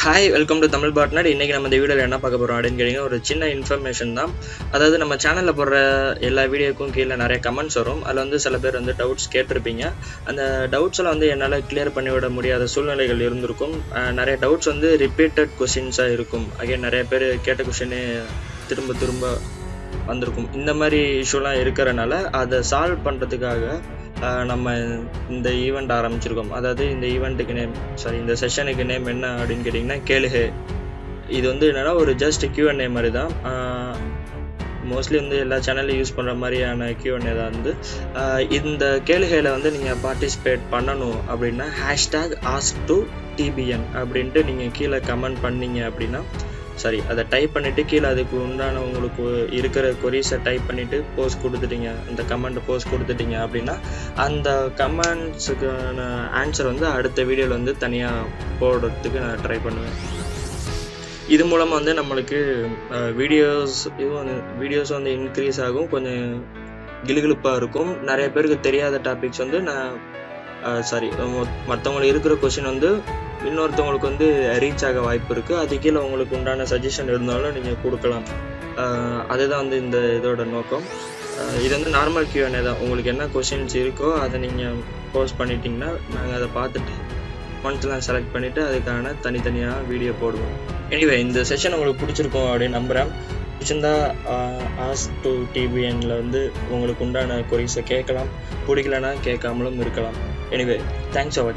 Hi welcome to Tamil partner. இன்றைக்கி நம்ம இந்த வீடியோவில் என்ன பார்க்க போகிறோம் அப்படின்னு கேட்டிங்கன்னா, ஒரு சின்ன இன்ஃபர்மேஷன் தான். அதாவது நம்ம சேனலில் போடுற எல்லா வீடியோக்கும் கீழே நிறைய கமெண்ட்ஸ் வரும். அதில் வந்து சில பேர் வந்து டவுட்ஸ் கேட்டிருப்பீங்க. அந்த டவுட்ஸில் வந்து என்னால் கிளியர் பண்ணிவிட முடியாத சூழ்நிலைகள் இருந்திருக்கும். நிறைய டவுட்ஸ் வந்து ரிப்பீட்டட் கொஷின்ஸாக இருக்கும். அகைன் நிறைய பேர் கேட்ட கொஷினே திரும்ப திரும்ப வந்திருக்கும். இந்த மாதிரி இஷ்யூலாம் இருக்கிறனால அதை சால்வ் பண்ணுறதுக்காக நம்ம இந்த ஈவெண்ட் ஆரம்பிச்சிருக்கோம். அதாவது இந்த ஈவெண்ட்டுக்கு இந்த செஷனுக்கு நேம் என்ன அப்படின்னு கேட்டிங்கன்னா, கேளுஹே. இது வந்து என்னென்னா ஒரு ஜஸ்ட் Q&A மாதிரி தான். மோஸ்ட்லி வந்து எல்லா சேனல்லையும் யூஸ் பண்ணுற மாதிரியான Q&A தான் வந்து. இந்த கேளுஹேல வந்து நீங்கள் பார்ட்டிசிபேட் பண்ணணும் அப்படின்னா #ask2tbn அப்படின்ட்டு நீங்கள் கீழே கமெண்ட் பண்ணீங்க அப்படின்னா, அதை டைப் பண்ணிவிட்டு கீழே அதுக்கு உண்டான உங்களுக்கு இருக்கிற கொரீஸை டைப் பண்ணிவிட்டு போஸ்ட் கொடுத்துட்டீங்க, அந்த கமெண்ட் போஸ்ட் கொடுத்துட்டீங்க அப்படின்னா அந்த கமெண்ட்ஸுக்கான ஆன்சர் வந்து அடுத்த வீடியோவில் வந்து தனியாக போடுறதுக்கு நான் ட்ரை பண்ணுவேன். இது மூலமாக வந்து நம்மளுக்கு வீடியோஸ் வந்து இன்க்ரீஸ் ஆகும், கொஞ்சம் கிளுகிளுப்பாக இருக்கும். நிறைய பேருக்கு தெரியாத டாபிக்ஸ் வந்து மற்றவங்களுக்கு இருக்கிற கொஷின் வந்து இன்னொருத்தவங்களுக்கு வந்து ரீச் ஆக வாய்ப்பு இருக்குது. அது கீழே உங்களுக்கு உண்டான சஜஷன் இருந்தாலும் நீங்கள் கொடுக்கலாம். அதுதான் வந்து இந்த இதோட நோக்கம். இது வந்து நார்மல் Q&A தான். உங்களுக்கு என்ன கொஷின்ஸ் இருக்கோ அதை நீங்கள் போஸ்ட் பண்ணிட்டீங்கன்னா நாங்கள் அதை பார்த்துட்டு ஒன்ஸ்லாம் செலக்ட் பண்ணிவிட்டு அதுக்கான தனித்தனியாக வீடியோ போடுவோம். எனிவே, இந்த செஷன் உங்களுக்கு பிடிச்சிருக்கும் அப்படின்னு நம்புகிறேன். பிடிச்சிருந்தா ask2tbnல வந்து உங்களுக்கு உண்டான கொரீஸை கேட்கலாம், பிடிக்கலன்னா கேட்காமலும் இருக்கலாம். எனிவே, தேங்க்ஸ் ஃபார் வாட்சிங்.